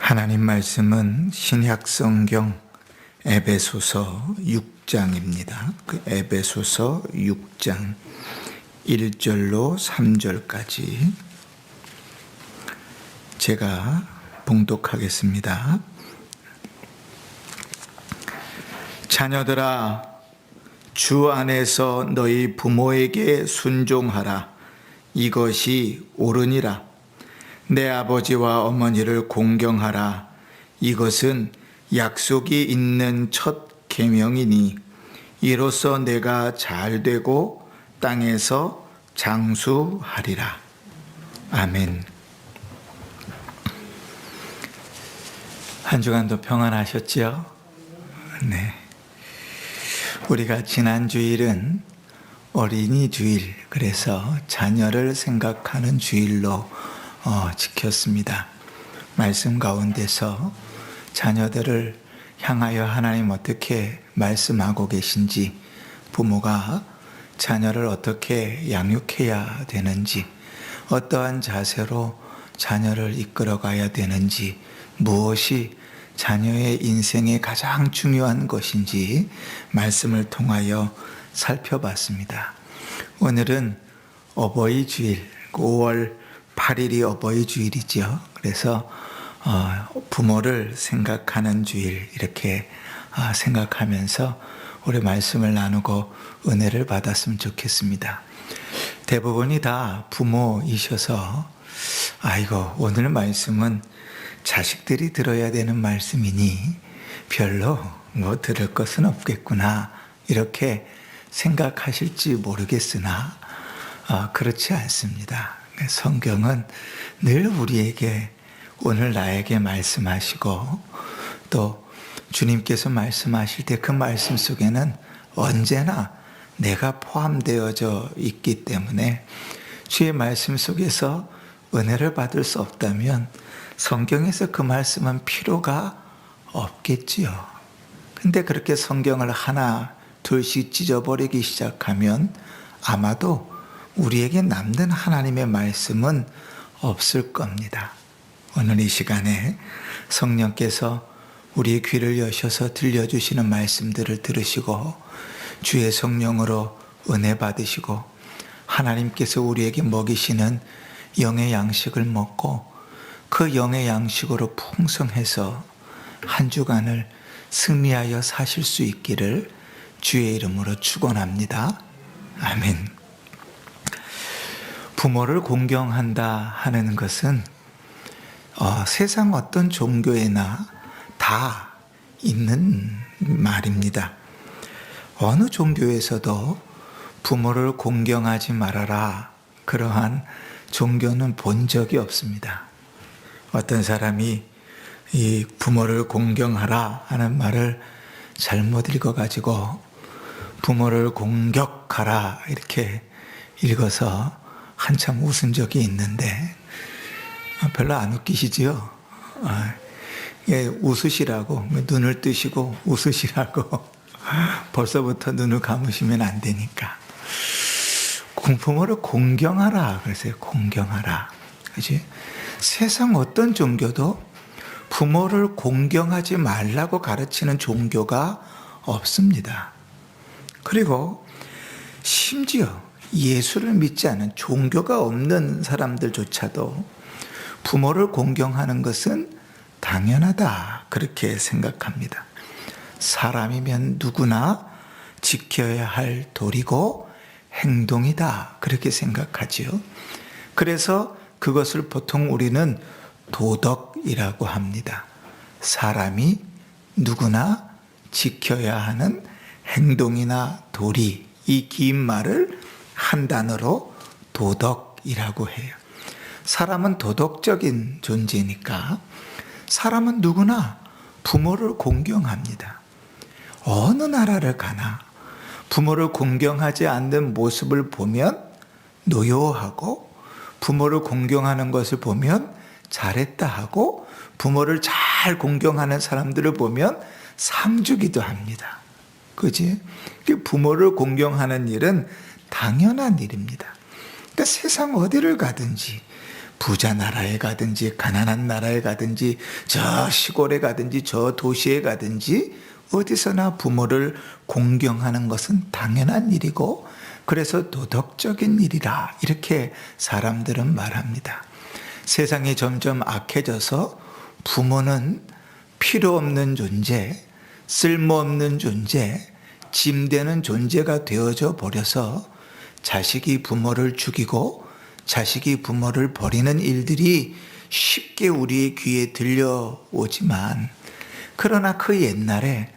하나님 말씀은 신약성경 에베소서 6장입니다. 그 에베소서 6장 1절로 3절까지 제가 봉독하겠습니다. 자녀들아, 주 안에서 너희 부모에게 순종하라. 이것이 옳으니라. 내 아버지와 어머니를 공경하라. 이것은 약속이 있는 첫 계명이니 이로써 내가 잘되고 땅에서 장수하리라. 아멘. 한 주간도 평안하셨지요? 네. 우리가 지난 주일은 어린이 주일, 그래서 자녀를 생각하는 주일로 지켰습니다. 말씀 가운데서 자녀들을 향하여 하나님 어떻게 말씀하고 계신지, 부모가 자녀를 어떻게 양육해야 되는지, 어떠한 자세로 자녀를 이끌어 가야 되는지, 무엇이 자녀의 인생에 가장 중요한 것인지 말씀을 통하여 살펴봤습니다. 오늘은 어버이 주일, 5월 8일이 어버이 주일이죠. 그래서 부모를 생각하는 주일, 이렇게 생각하면서 우리 말씀을 나누고 은혜를 받았으면 좋겠습니다. 대부분이 다 부모이셔서 아이고, 오늘 말씀은 자식들이 들어야 되는 말씀이니 별로 들을 것은 없겠구나, 이렇게 생각하실지 모르겠으나 그렇지 않습니다. 성경은 늘 우리에게, 오늘 나에게 말씀하시고, 또 주님께서 말씀하실 때 그 말씀 속에는 언제나 내가 포함되어져 있기 때문에 주의 말씀 속에서 은혜를 받을 수 없다면 성경에서 그 말씀은 필요가 없겠지요. 근데 그렇게 성경을 하나 둘씩 찢어버리기 시작하면 아마도 우리에게 남는 하나님의 말씀은 없을 겁니다. 오늘 이 시간에 성령께서 우리의 귀를 여셔서 들려주시는 말씀들을 들으시고 주의 성령으로 은혜 받으시고 하나님께서 우리에게 먹이시는 영의 양식을 먹고 그 영의 양식으로 풍성해서 한 주간을 승리하여 사실 수 있기를 주의 이름으로 축원합니다. 아멘. 부모를 공경한다 하는 것은 세상 어떤 종교에나 다 있는 말입니다. 어느 종교에서도 부모를 공경하지 말아라, 그러한 종교는 본 적이 없습니다. 어떤 사람이 이 부모를 공경하라 하는 말을 잘못 읽어가지고 부모를 공격하라 이렇게 읽어서 한참 웃은 적이 있는데 별로 안 웃기시지요? 웃으시라고, 눈을 뜨시고 웃으시라고 벌써부터 눈을 감으시면 안 되니까. 부모를 공경하라 그랬어요. 공경하라. 그치? 세상 어떤 종교도 부모를 공경하지 말라고 가르치는 종교가 없습니다. 그리고 심지어 예수를 믿지 않은, 종교가 없는 사람들조차도 부모를 공경하는 것은 당연하다, 그렇게 생각합니다. 사람이면 누구나 지켜야 할 도리고 행동이다, 그렇게 생각하지요. 그래서 그것을 보통 우리는 도덕이라고 합니다. 사람이 누구나 지켜야 하는 행동이나 도리, 이 긴 말을 한 단어로 도덕이라고 해요. 사람은 도덕적인 존재니까 사람은 누구나 부모를 공경합니다. 어느 나라를 가나 부모를 공경하지 않는 모습을 보면 노여워하고, 부모를 공경하는 것을 보면 잘했다 하고, 부모를 잘 공경하는 사람들을 보면 상주기도 합니다. 그지? 부모를 공경하는 일은 당연한 일입니다. 그러니까 세상 어디를 가든지 부자 나라에 가든지 가난한 나라에 가든지 저 시골에 가든지 저 도시에 가든지 어디서나 부모를 공경하는 것은 당연한 일이고 그래서 도덕적인 일이라 이렇게 사람들은 말합니다. 세상이 점점 악해져서 부모는 필요 없는 존재, 쓸모없는 존재, 짐되는 존재가 되어져 버려서 자식이 부모를 죽이고 자식이 부모를 버리는 일들이 쉽게 우리의 귀에 들려오지만 그러나 그 옛날에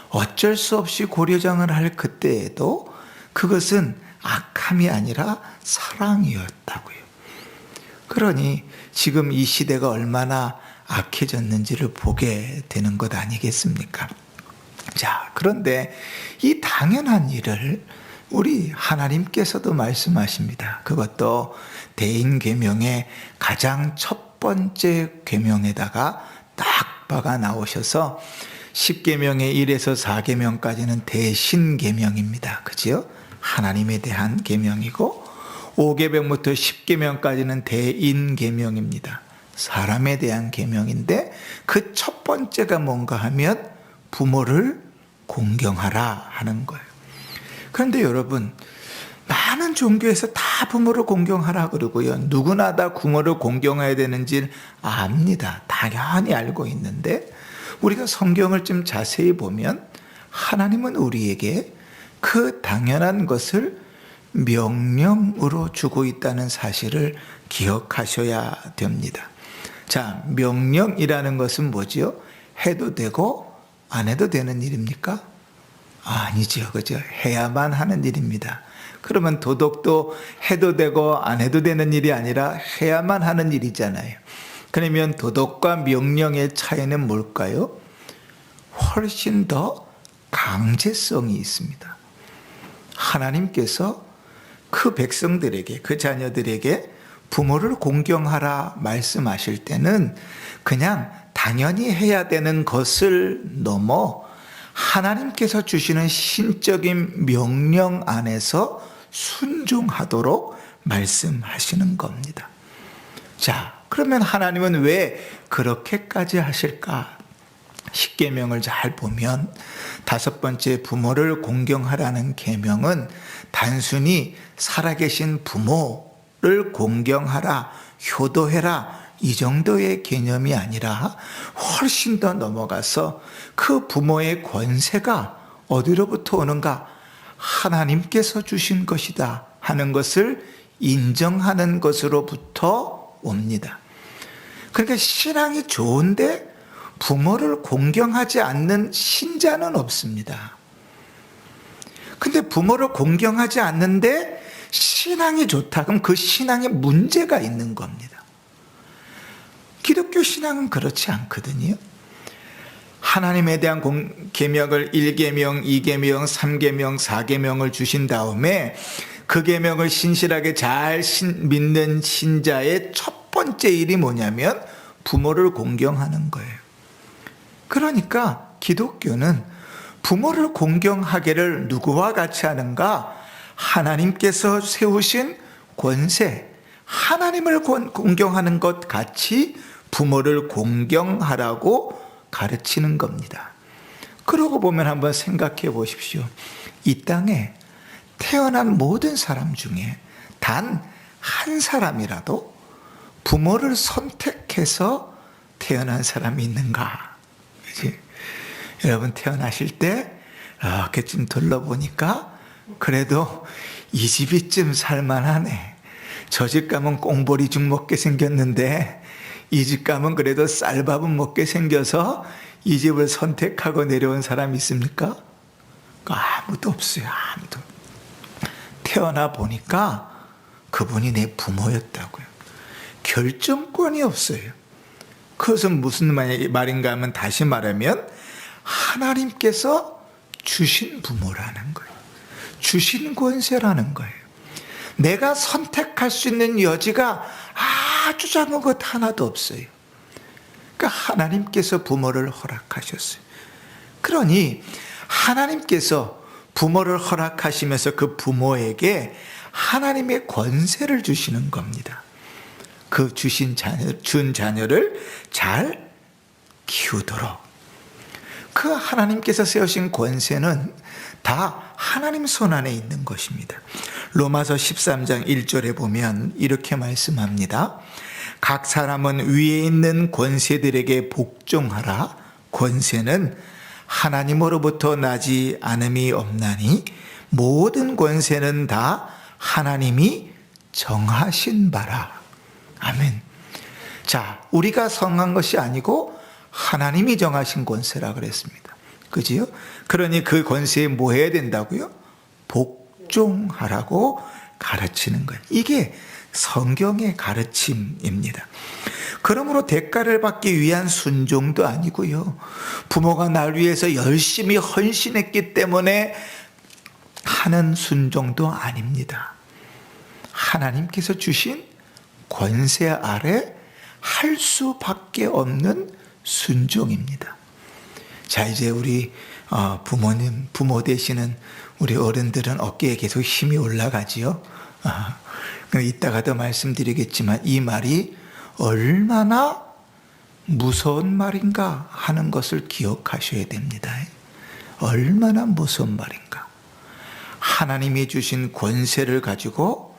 어쩔 수 없이 고려장을 할 그때에도 그것은 악함이 아니라 사랑이었다고요. 그러니 지금 이 시대가 얼마나 악해졌는지를 보게 되는 것 아니겠습니까? 자, 그런데 이 당연한 일을 우리 하나님께서도 말씀하십니다. 그것도 대인계명의 가장 첫 번째 계명에다가 딱 박아 나오셔서 10계명의 1에서 4계명까지는 대신계명입니다. 그죠? 하나님에 대한 계명이고 5계명부터 10계명까지는 대인계명입니다. 사람에 대한 계명인데 그 첫 번째가 뭔가 하면 부모를 공경하라 하는 거예요. 그런데 여러분, 많은 종교에서 다 부모를 공경하라 그러고요. 누구나 다 부모를 공경해야 되는지 압니다. 당연히 알고 있는데 우리가 성경을 좀 자세히 보면 하나님은 우리에게 그 당연한 것을 명령으로 주고 있다는 사실을 기억하셔야 됩니다. 자, 명령이라는 것은 뭐지요? 해도 되고 안 해도 되는 일입니까? 아니죠. 그죠? 해야만 하는 일입니다. 그러면 도덕도 해도 되고 안 해도 되는 일이 아니라 해야만 하는 일이잖아요. 그러면 도덕과 명령의 차이는 뭘까요? 훨씬 더 강제성이 있습니다. 하나님께서 그 백성들에게, 그 자녀들에게 부모를 공경하라 말씀하실 때는 그냥 당연히 해야 되는 것을 넘어 하나님께서 주시는 신적인 명령 안에서 순종하도록 말씀하시는 겁니다. 자, 그러면 하나님은 왜 그렇게까지 하실까? 10계명을 잘 보면 5번째 부모를 공경하라는 계명은 단순히 살아계신 부모를 공경하라, 효도해라 이 정도의 개념이 아니라 훨씬 더 넘어가서 그 부모의 권세가 어디로부터 오는가? 하나님께서 주신 것이다 하는 것을 인정하는 것으로부터 옵니다. 그러니까 신앙이 좋은데 부모를 공경하지 않는 신자는 없습니다. 근데 부모를 공경하지 않는데 신앙이 좋다. 그럼 그 신앙에 문제가 있는 겁니다. 기독교 신앙은 그렇지 않거든요. 하나님에 대한 계명을 1계명, 2계명, 3계명, 4계명을 주신 다음에 그 계명을 신실하게 잘 믿는 신자의 첫 번째 일이 뭐냐면 부모를 공경하는 거예요. 그러니까 기독교는 부모를 공경하기를 누구와 같이 하는가? 하나님께서 세우신 권세, 하나님을 공경하는 것 같이 부모를 공경하라고 가르치는 겁니다. 그러고 보면 한번 생각해 보십시오. 이 땅에 태어난 모든 사람 중에 단 한 사람이라도 부모를 선택해서 태어난 사람이 있는가? 그치? 여러분 태어나실 때 이렇게 좀 둘러보니까 그래도 이 집이 좀 살만하네. 저 집 가면 꽁보리 죽 먹게 생겼는데 이 집 가면 그래도 쌀밥은 먹게 생겨서 이 집을 선택하고 내려온 사람 있습니까? 아무도 없어요. 아무도. 태어나 보니까 그분이 내 부모였다고요. 결정권이 없어요. 그것은 무슨 말인가 하면 다시 말하면 하나님께서 주신 부모라는 거예요. 주신 권세라는 거예요. 내가 선택할 수 있는 여지가 아주 작은 것 하나도 없어요. 그러니까 하나님께서 부모를 허락하셨어요. 그러니 하나님께서 부모를 허락하시면서 그 부모에게 하나님의 권세를 주시는 겁니다. 그 준 자녀를 잘 키우도록. 그 하나님께서 세우신 권세는 다 하나님 손안에 있는 것입니다. 로마서 13장 1절에 보면 이렇게 말씀합니다. 각 사람은 위에 있는 권세들에게 복종하라. 권세는 하나님으로부터 나지 않음이 없나니 모든 권세는 다 하나님이 정하신 바라. 아멘. 자, 우리가 정한 것이 아니고 하나님이 정하신 권세라 그랬습니다. 그지요? 그러니 그 권세에 뭐 해야 된다고요? 복종하라고 가르치는 거예요. 이게 성경의 가르침입니다. 그러므로 대가를 받기 위한 순종도 아니고요. 부모가 날 위해서 열심히 헌신했기 때문에 하는 순종도 아닙니다. 하나님께서 주신 권세 아래 할 수밖에 없는 순종입니다. 자, 이제 우리 부모 되시는 우리 어른들은 어깨에 계속 힘이 올라가지요. 이따가도 말씀드리겠지만 이 말이 얼마나 무서운 말인가 하는 것을 기억하셔야 됩니다. 얼마나 무서운 말인가. 하나님이 주신 권세를 가지고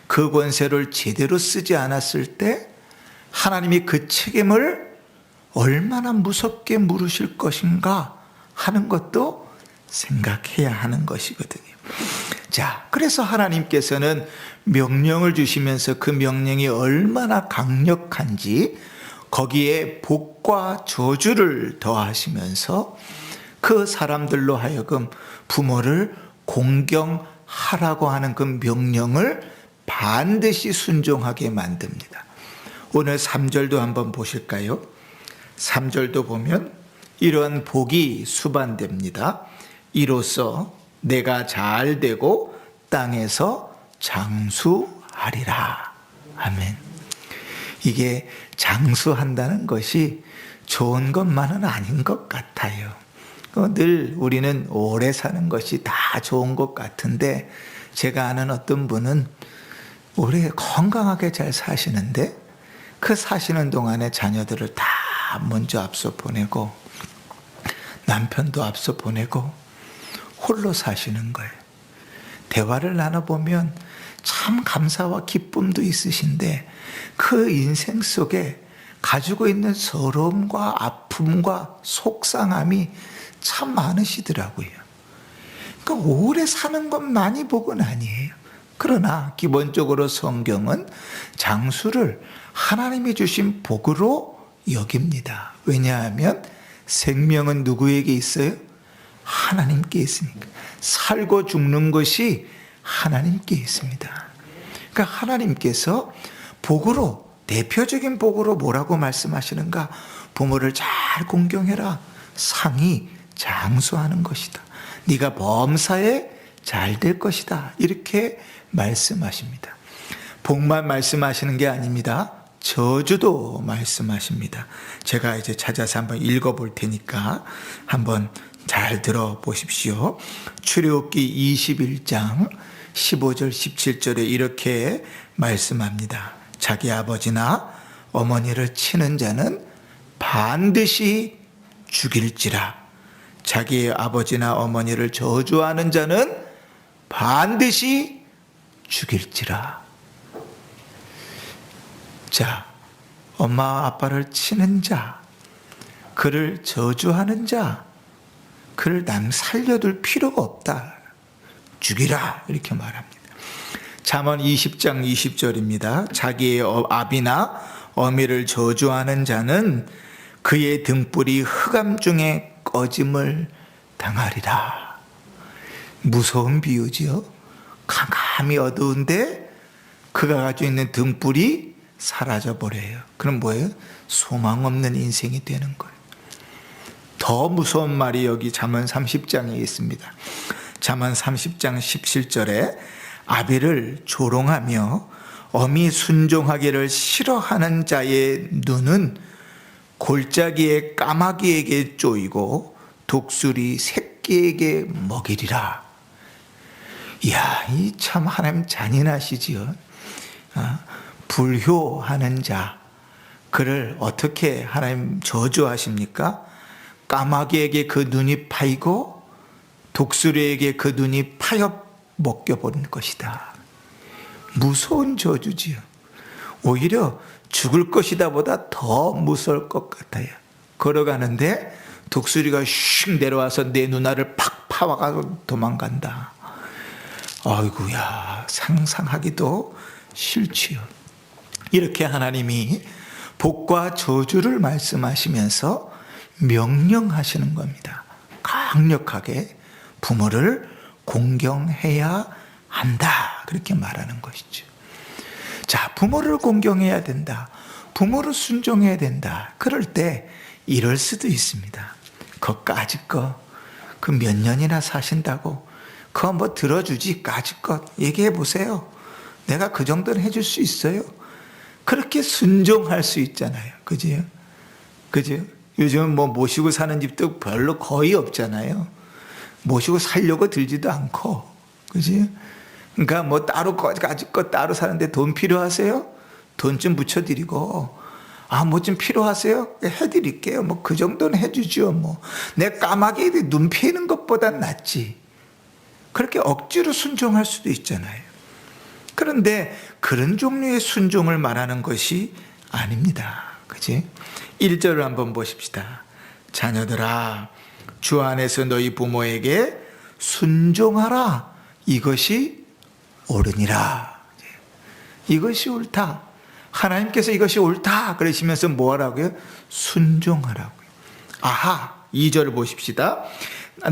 그 권세를 제대로 쓰지 않았을 때 하나님이 그 책임을 얼마나 무섭게 물으실 것인가 하는 것도 생각해야 하는 것이거든요. 자, 그래서 하나님께서는 명령을 주시면서 그 명령이 얼마나 강력한지 거기에 복과 저주를 더하시면서 그 사람들로 하여금 부모를 공경하라고 하는 그 명령을 반드시 순종하게 만듭니다. 오늘 3절도 한번 보실까요? 3절도 보면 이러한 복이 수반됩니다. 이로써 내가 잘 되고 땅에서 장수하리라. 아멘. 이게 장수한다는 것이 좋은 것만은 아닌 것 같아요. 늘 우리는 오래 사는 것이 다 좋은 것 같은데 제가 아는 어떤 분은 오래 건강하게 잘 사시는데 그 사시는 동안에 자녀들을 다 먼저 앞서 보내고 남편도 앞서 보내고 홀로 사시는 거예요. 대화를 나눠보면 참 감사와 기쁨도 있으신데 그 인생 속에 가지고 있는 서러움과 아픔과 속상함이 참 많으시더라고요. 그러니까 오래 사는 것만이 복은 아니에요. 그러나 기본적으로 성경은 장수를 하나님이 주신 복으로 여깁니다. 왜냐하면 생명은 누구에게 있어요? 하나님께 있으니까. 살고 죽는 것이 하나님께 있습니다. 그러니까 하나님께서 복으로, 대표적인 복으로 뭐라고 말씀하시는가? 부모를 잘 공경해라. 상이 장수하는 것이다. 네가 범사에 잘 될 것이다. 이렇게 말씀하십니다. 복만 말씀하시는 게 아닙니다. 저주도 말씀하십니다. 제가 이제 찾아서 한번 읽어볼 테니까 한번 잘 들어보십시오. 출애굽기 21장 15절 17절에 이렇게 말씀합니다. 자기 아버지나 어머니를 치는 자는 반드시 죽일지라. 자기의 아버지나 어머니를 저주하는 자는 반드시 죽일지라. 자, 엄마 아빠를 치는 자, 그를 저주하는 자, 그를 남 살려둘 필요가 없다. 죽이라. 이렇게 말합니다. 잠언 20장 20절입니다. 자기의 아비나 어미를 저주하는 자는 그의 등불이 흑암 중에 꺼짐을 당하리라. 무서운 비유지요. 캄캄이 어두운데 그가 가지고 있는 등불이 사라져버려요. 그럼 뭐예요? 소망 없는 인생이 되는 거예요. 더 무서운 말이 여기 잠언 30장에 있습니다. 잠언 30장 17절에 아비를 조롱하며 어미 순종하기를 싫어하는 자의 눈은 골짜기의 까마귀에게 쪼이고 독수리 새끼에게 먹이리라. 이야, 이 참 하나님 잔인하시지요. 불효하는 자, 그를 어떻게 하나님 저주하십니까? 까마귀에게 그 눈이 파이고 독수리에게 그 눈이 파여 먹겨버린 것이다. 무서운 저주지요. 오히려 죽을 것이다 보다 더 무서울 것 같아요. 걸어가는데 독수리가 슉 내려와서 내 눈알을 팍 파와가지고 도망간다. 아이고야, 상상하기도 싫지요. 이렇게 하나님이 복과 저주를 말씀하시면서 명령하시는 겁니다. 강력하게 부모를 공경해야 한다, 그렇게 말하는 것이죠. 자, 부모를 공경해야 된다, 부모를 순종해야 된다. 그럴 때 이럴 수도 있습니다. 그까짓 거, 그 몇 년이나 사신다고 그거 뭐 들어주지, 까짓 것 얘기해 보세요. 내가 그 정도는 해줄 수 있어요. 그렇게 순종할 수 있잖아요. 그죠? 그죠? 요즘은 뭐 모시고 사는 집도 별로 거의 없잖아요. 모시고 살려고 들지도 않고. 그지? 그러니까 뭐 따로 가질 것 따로 사는데 돈 필요하세요? 돈 좀 붙여드리고, 뭐 좀 필요하세요? 해드릴게요. 뭐 그 정도는 해주죠. 뭐 내 까마귀 눈 피는 것보단 낫지. 그렇게 억지로 순종할 수도 있잖아요. 그런데 그런 종류의 순종을 말하는 것이 아닙니다. 그치? 1절을 한번 보십시다. 자녀들아, 주 안에서 너희 부모에게 순종하라. 이것이 옳으니라. 이것이 옳다. 하나님께서 이것이 옳다 그러시면서 뭐 하라고요? 순종하라고요. 아하, 2절을 보십시다.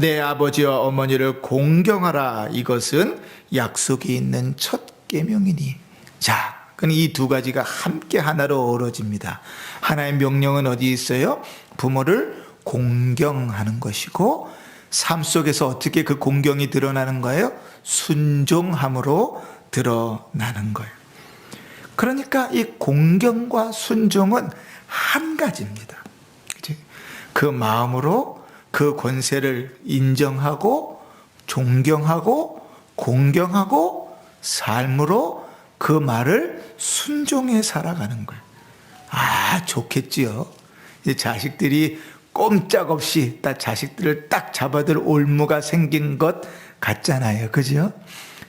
내 아버지와 어머니를 공경하라. 이것은 약속이 있는 첫 계명이니. 자, 그럼 이 두 가지가 함께 하나로 어우러집니다. 하나의 명령은 어디 있어요? 부모를 공경하는 것이고, 삶 속에서 어떻게 그 공경이 드러나는 거예요? 순종함으로 드러나는 거예요. 그러니까 이 공경과 순종은 한 가지입니다. 그 마음으로 그 권세를 인정하고 존경하고 공경하고 삶으로 그 말을 순종해 살아가는 거예요. 좋겠지요. 자식들이 꼼짝없이 딱 자식들을 딱 잡아들 올무가 생긴 것 같잖아요. 그죠?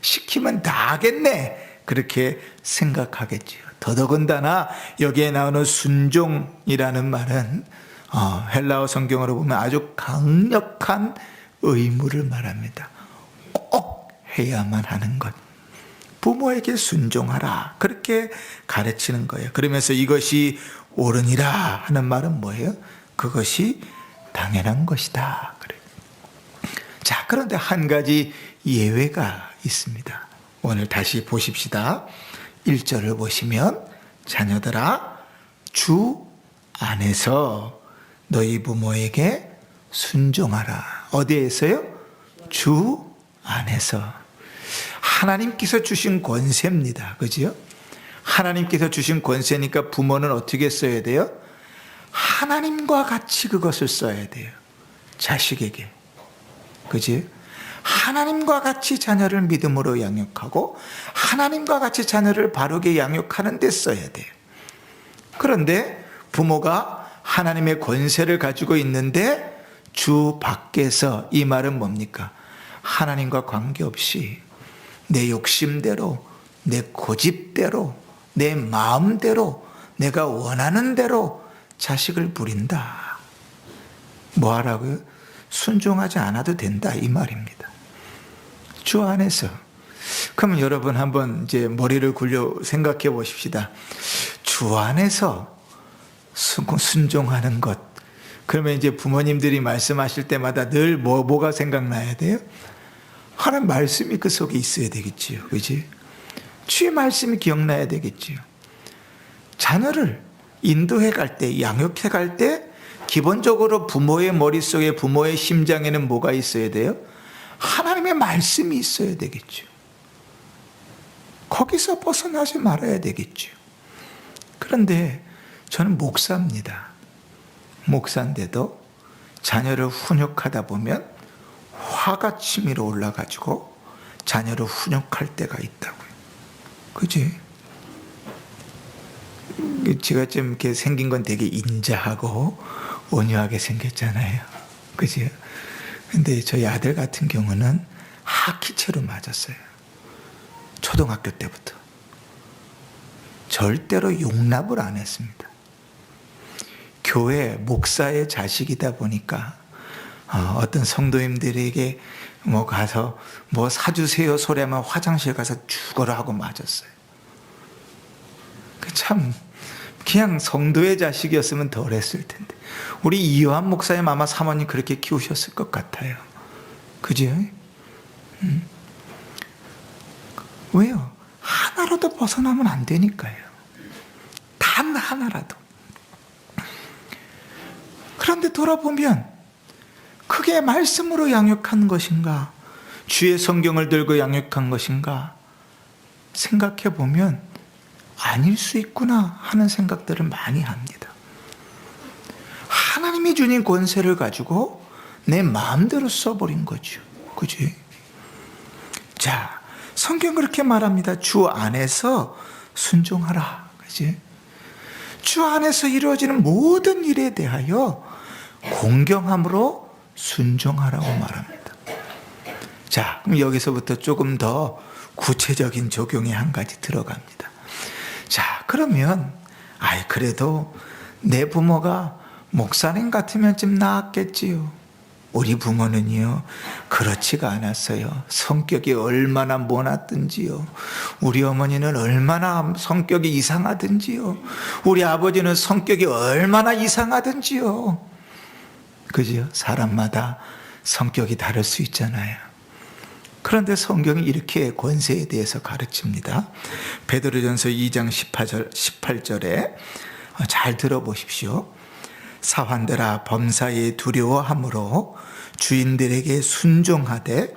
시키면 다 하겠네, 그렇게 생각하겠지요. 더더군다나 여기에 나오는 순종이라는 말은 헬라어 성경으로 보면 아주 강력한 의무를 말합니다. 꼭 해야만 하는 것. 부모에게 순종하라, 그렇게 가르치는 거예요. 그러면서 이것이 옳으니라 하는 말은 뭐예요? 그것이 당연한 것이다. 그래요. 자, 그런데 한 가지 예외가 있습니다. 오늘 다시 보십시다. 1절을 보시면, 자녀들아, 주 안에서 너희 부모에게 순종하라. 어디에서요? 주 안에서. 하나님께서 주신 권세입니다. 그죠? 하나님께서 주신 권세니까 부모는 어떻게 써야 돼요? 하나님과 같이 그것을 써야 돼요. 자식에게. 그지? 하나님과 같이 자녀를 믿음으로 양육하고 하나님과 같이 자녀를 바르게 양육하는 데 써야 돼요. 그런데 부모가 하나님의 권세를 가지고 있는데 주 밖에서, 이 말은 뭡니까? 하나님과 관계없이 내 욕심대로, 내 고집대로, 내 마음대로, 내가 원하는 대로 자식을 부린다. 뭐 하라고요? 순종하지 않아도 된다, 이 말입니다. 주 안에서. 그럼 여러분 한번 이제 머리를 굴려 생각해 보십시다. 주 안에서 순종하는 것. 그러면 이제 부모님들이 말씀하실 때마다 늘 뭐가 생각나야 돼요? 하나님 말씀이 그 속에 있어야 되겠지요. 그지? 주의 말씀이 기억나야 되겠지요. 자녀를 인도해 갈 때, 양육해 갈 때 기본적으로 부모의 머릿속에, 부모의 심장에는 뭐가 있어야 돼요? 하나님의 말씀이 있어야 되겠죠. 거기서 벗어나지 말아야 되겠죠. 그런데 저는 목사입니다. 목사인데도 자녀를 훈육하다 보면 화가 치밀어 올라가지고 자녀를 훈육할 때가 있다고요. 그지? 제가 좀 이렇게 생긴 건 되게 인자하고 온유하게 생겼잖아요. 그죠? 근데 저희 아들 같은 경우는 하키채로 맞았어요. 초등학교 때부터. 절대로 용납을 안 했습니다. 교회 목사의 자식이다 보니까 어떤 성도님들에게 뭐 가서 뭐 사주세요 소리하면 화장실 가서 죽어라 하고 맞았어요. 참 그냥 성도의 자식이었으면 덜 했을 텐데. 우리 이요한 목사님 아마 사모님 그렇게 키우셨을 것 같아요. 그죠? 왜요? 하나라도 벗어나면 안 되니까요. 단 하나라도. 그런데 돌아보면 그게 말씀으로 양육한 것인가, 주의 성경을 들고 양육한 것인가 생각해 보면 아닐 수 있구나 하는 생각들을 많이 합니다. 하나님이 주신 권세를 가지고 내 마음대로 써버린 거죠. 그지? 자, 성경 그렇게 말합니다. 주 안에서 순종하라. 그지? 주 안에서 이루어지는 모든 일에 대하여 공경함으로 순종하라고 말합니다. 자, 그럼 여기서부터 조금 더 구체적인 적용이 한 가지 들어갑니다. 자, 그러면 그래도 내 부모가 목사님 같으면 좀 나았겠지요. 우리 부모는요 그렇지가 않았어요. 성격이 얼마나 못났든지요, 우리 어머니는 얼마나 성격이 이상하든지요, 우리 아버지는 성격이 얼마나 이상하든지요. 그죠? 사람마다 성격이 다를 수 있잖아요. 그런데 성경이 이렇게 권세에 대해서 가르칩니다. 베드로전서 2장 18절에 잘 들어보십시오. 사환들아, 범사에 두려워함으로 주인들에게 순종하되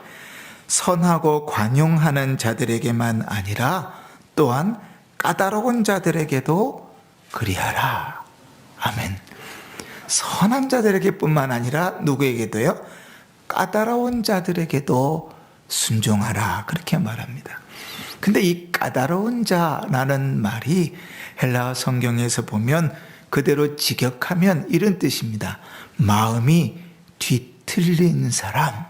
선하고 관용하는 자들에게만 아니라 또한 까다로운 자들에게도 그리하라. 아멘. 선한 자들에게 뿐만 아니라 누구에게도요? 까다로운 자들에게도 순종하라. 그렇게 말합니다. 근데 이 까다로운 자라는 말이 헬라어 성경에서 보면 그대로 직역하면 이런 뜻입니다. 마음이 뒤틀린 사람.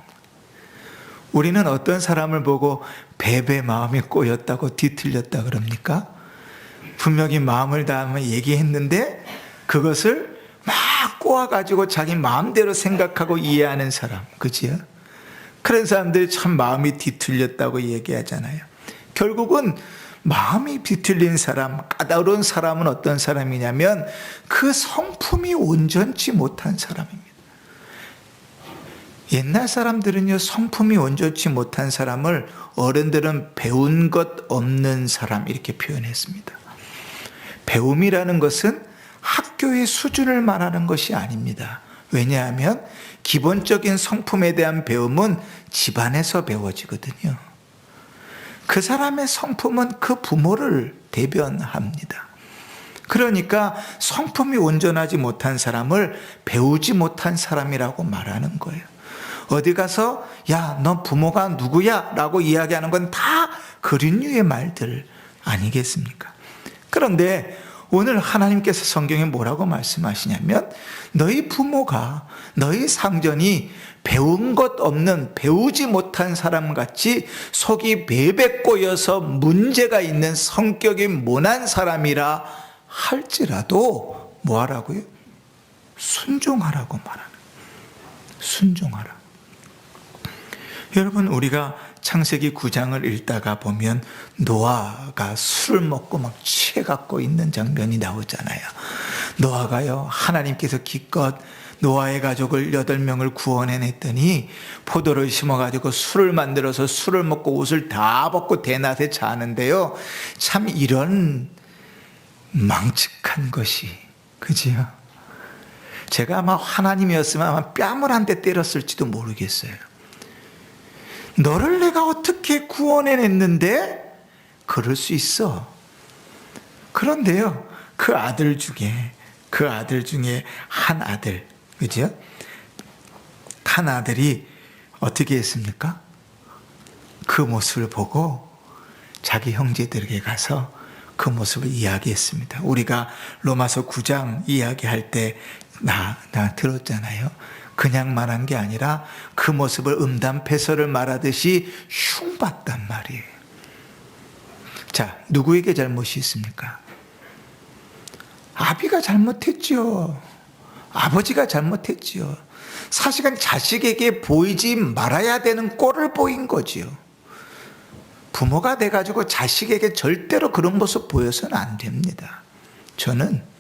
우리는 어떤 사람을 보고 베베 마음이 꼬였다고 뒤틀렸다 그럽니까? 분명히 마음을 다하면 얘기했는데 그것을 막 꼬아가지고 자기 마음대로 생각하고 이해하는 사람. 그치요? 그런 사람들이 참 마음이 뒤틀렸다고 얘기하잖아요. 결국은 마음이 뒤틀린 사람, 까다로운 사람은 어떤 사람이냐면 그 성품이 온전치 못한 사람입니다. 옛날 사람들은요, 성품이 온전치 못한 사람을 어른들은 배운 것 없는 사람 이렇게 표현했습니다. 배움이라는 것은 학교의 수준을 말하는 것이 아닙니다. 왜냐하면 기본적인 성품에 대한 배움은 집안에서 배워지거든요. 그 사람의 성품은 그 부모를 대변합니다. 그러니까 성품이 온전하지 못한 사람을 배우지 못한 사람이라고 말하는 거예요. 어디 가서 야, 너 부모가 누구야? 라고 이야기하는 건 다 그런 류의 말들 아니겠습니까? 그런데 오늘 하나님께서 성경에 뭐라고 말씀하시냐면 너희 부모가, 너희 상전이 배운 것 없는, 배우지 못한 사람같이 속이 베베 꼬여서 문제가 있는 성격이 모난 사람이라 할지라도 뭐하라고요? 순종하라고 말하는. 순종하라. 여러분, 우리가 창세기 9장을 읽다가 보면 노아가 술을 먹고 막 취해갖고 있는 장면이 나오잖아요. 노아가요, 하나님께서 기껏 노아의 가족을 8명을 구원해냈더니 포도를 심어가지고 술을 만들어서 술을 먹고 옷을 다 벗고 대낮에 자는데요, 참 이런 망측한 것이, 그지요? 제가 아마 하나님이었으면 아마 뺨을 한 대 때렸을지도 모르겠어요. 너를 내가 어떻게 구원해냈는데 그럴 수 있어. 그런데요, 그 아들 중에 한 아들, 그죠? 한 아들이 어떻게 했습니까? 그 모습을 보고 자기 형제들에게 가서 그 모습을 이야기했습니다. 우리가 로마서 9장 이야기할 때 나 들었잖아요. 그냥 말한 게 아니라 그 모습을 음담패설을 말하듯이 흉봤단 말이에요. 자, 누구에게 잘못이 있습니까? 아비가 잘못했죠. 아버지가 잘못했죠. 사실은 자식에게 보이지 말아야 되는 꼴을 보인 거지요. 부모가 돼가지고 자식에게 절대로 그런 모습 보여서는 안 됩니다. 저는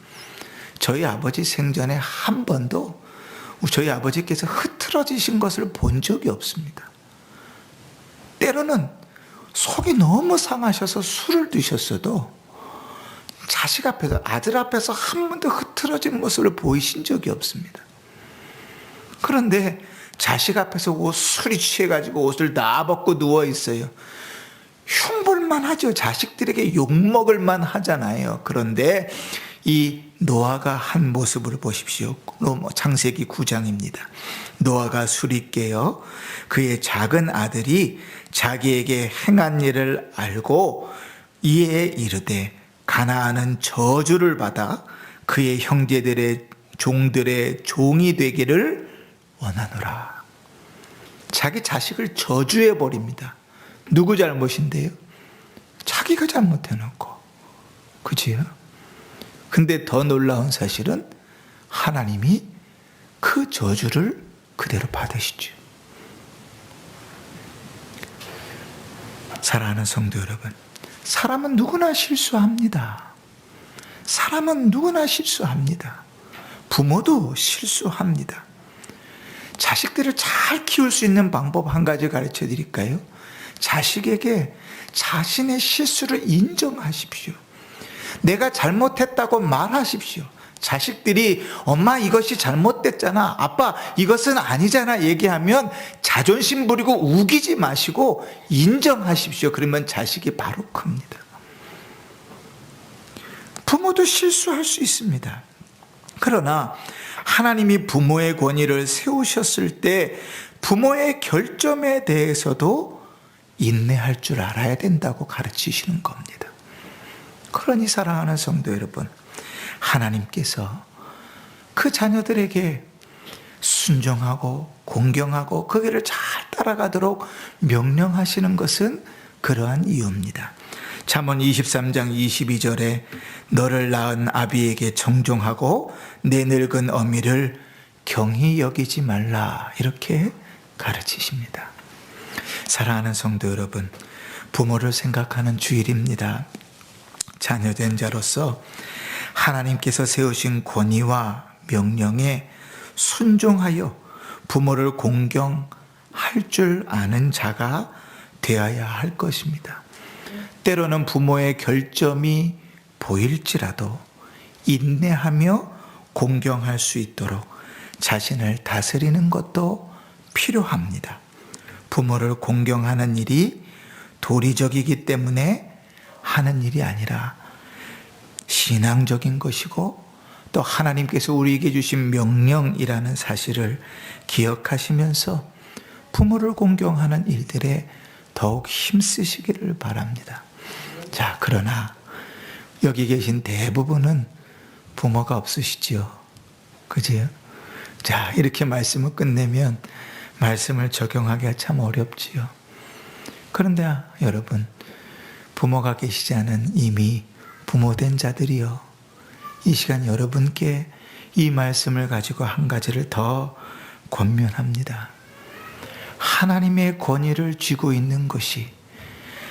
저희 아버지 생전에 한 번도 저희 아버지께서 흐트러지신 것을 본 적이 없습니다. 때로는 속이 너무 상하셔서 술을 드셨어도 자식 앞에서, 아들 앞에서 한 번도 흐트러진 모습을 보이신 적이 없습니다. 그런데 자식 앞에서 술이 취해가지고 옷을 다 벗고 누워있어요. 흉볼만 하죠. 자식들에게 욕먹을만 하잖아요. 그런데 이 노아가 한 모습을 보십시오. 창세기 9장입니다. 노아가 술이 깨어 그의 작은 아들이 자기에게 행한 일을 알고 이에 이르되 가나안은 저주를 받아 그의 형제들의 종들의 종이 되기를 원하노라. 자기 자식을 저주해 버립니다. 누구 잘못인데요? 자기가 잘못해놓고. 그지요? 근데 더 놀라운 사실은 하나님이 그 저주를 그대로 받으시죠. 사랑하는 성도 여러분, 사람은 누구나 실수합니다. 사람은 누구나 실수합니다. 부모도 실수합니다. 자식들을 잘 키울 수 있는 방법 한 가지 가르쳐 드릴까요? 자식에게 자신의 실수를 인정하십시오. 내가 잘못했다고 말하십시오. 자식들이 엄마 이것이 잘못됐잖아, 아빠 이것은 아니잖아 얘기하면 자존심 부리고 우기지 마시고 인정하십시오. 그러면 자식이 바로 큽니다. 부모도 실수할 수 있습니다. 그러나 하나님이 부모의 권위를 세우셨을 때 부모의 결점에 대해서도 인내할 줄 알아야 된다고 가르치시는 겁니다. 그러니 사랑하는 성도 여러분, 하나님께서 그 자녀들에게 순종하고 공경하고 그 길을 잘 따라가도록 명령하시는 것은 그러한 이유입니다. 잠언 23장 22절에 너를 낳은 아비에게 정종하고 내 늙은 어미를 경히 여기지 말라, 이렇게 가르치십니다. 사랑하는 성도 여러분, 부모를 생각하는 주일입니다. 자녀된 자로서 하나님께서 세우신 권위와 명령에 순종하여 부모를 공경할 줄 아는 자가 되어야 할 것입니다. 때로는 부모의 결점이 보일지라도 인내하며 공경할 수 있도록 자신을 다스리는 것도 필요합니다. 부모를 공경하는 일이 도리적이기 때문에 하는 일이 아니라 신앙적인 것이고 또 하나님께서 우리에게 주신 명령이라는 사실을 기억하시면서 부모를 공경하는 일들에 더욱 힘쓰시기를 바랍니다. 자, 그러나 여기 계신 대부분은 부모가 없으시지요. 그지요? 자, 이렇게 말씀을 끝내면 말씀을 적용하기가 참 어렵지요. 그런데 여러분, 부모가 계시지 않은 이미 부모된 자들이요, 이 시간 여러분께 이 말씀을 가지고 한 가지를 더 권면합니다. 하나님의 권위를 쥐고 있는 것이,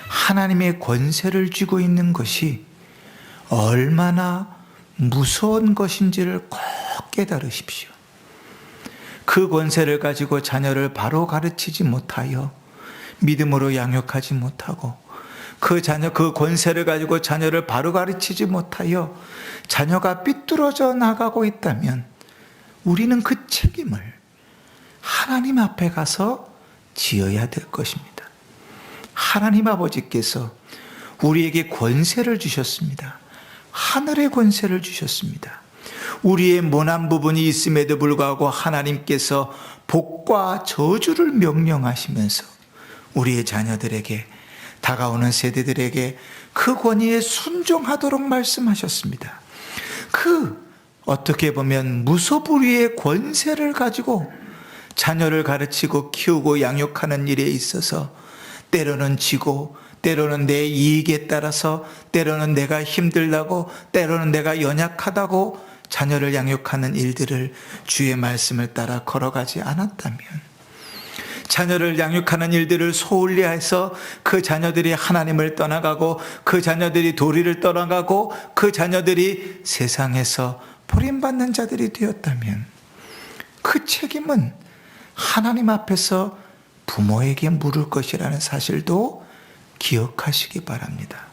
하나님의 권세를 쥐고 있는 것이 얼마나 무서운 것인지를 꼭 깨달으십시오. 그 권세를 가지고 자녀를 바로 가르치지 못하여 믿음으로 양육하지 못하고 그 권세를 가지고 자녀를 바로 가르치지 못하여 자녀가 삐뚤어져 나가고 있다면 우리는 그 책임을 하나님 앞에 가서 지어야 될 것입니다. 하나님 아버지께서 우리에게 권세를 주셨습니다. 하늘의 권세를 주셨습니다. 우리의 모난 부분이 있음에도 불구하고 하나님께서 복과 저주를 명령하시면서 우리의 자녀들에게, 다가오는 세대들에게 그 권위에 순종하도록 말씀하셨습니다. 어떻게 보면 무소불위의 권세를 가지고 자녀를 가르치고 키우고 양육하는 일에 있어서 때로는 지고, 때로는 내 이익에 따라서, 때로는 내가 힘들다고, 때로는 내가 연약하다고 자녀를 양육하는 일들을 주의 말씀을 따라 걸어가지 않았다면, 자녀를 양육하는 일들을 소홀히 해서 그 자녀들이 하나님을 떠나가고, 그 자녀들이 도리를 떠나가고, 그 자녀들이 세상에서 버림받는 자들이 되었다면, 그 책임은 하나님 앞에서 부모에게 물을 것이라는 사실도 기억하시기 바랍니다.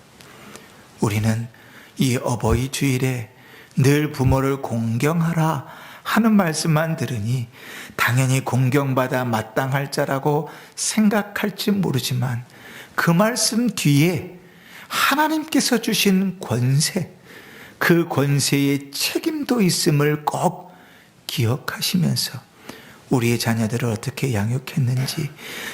우리는 이 어버이 주일에 늘 부모를 공경하라 하는 말씀만 들으니 당연히 공경받아 마땅할 자라고 생각할지 모르지만, 그 말씀 뒤에 하나님께서 주신 권세, 그 권세의 책임도 있음을 꼭 기억하시면서 우리의 자녀들을 어떻게 양육했는지,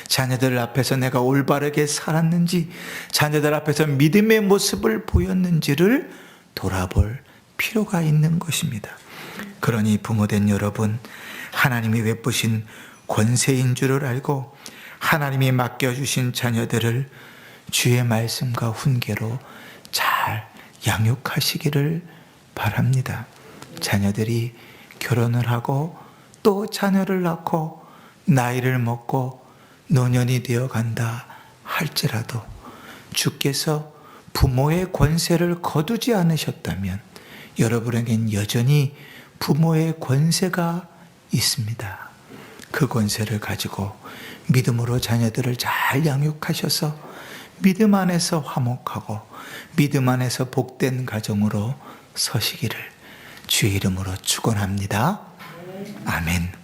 자녀들 앞에서 내가 올바르게 살았는지, 자녀들 앞에서 믿음의 모습을 보였는지를 돌아볼 필요가 있는 것입니다. 그러니 부모된 여러분, 하나님이 베푸신 권세인 줄을 알고 하나님이 맡겨주신 자녀들을 주의 말씀과 훈계로 잘 양육하시기를 바랍니다. 자녀들이 결혼을 하고 또 자녀를 낳고 나이를 먹고 노년이 되어 간다 할지라도 주께서 부모의 권세를 거두지 않으셨다면 여러분에겐 여전히 부모의 권세가 있습니다. 그 권세를 가지고 믿음으로 자녀들을 잘 양육하셔서 믿음 안에서 화목하고 믿음 안에서 복된 가정으로 서시기를 주의 이름으로 축원합니다. 아멘.